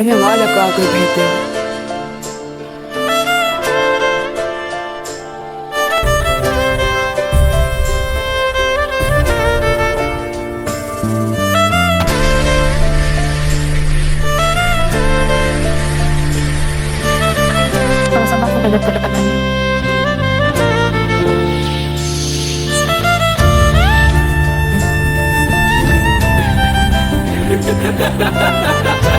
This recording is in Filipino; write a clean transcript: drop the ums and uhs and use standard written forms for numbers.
अरे वाह लगा कोई भेजते हो Sama-sama aku dapat ke depannya. Ha ha ha ha!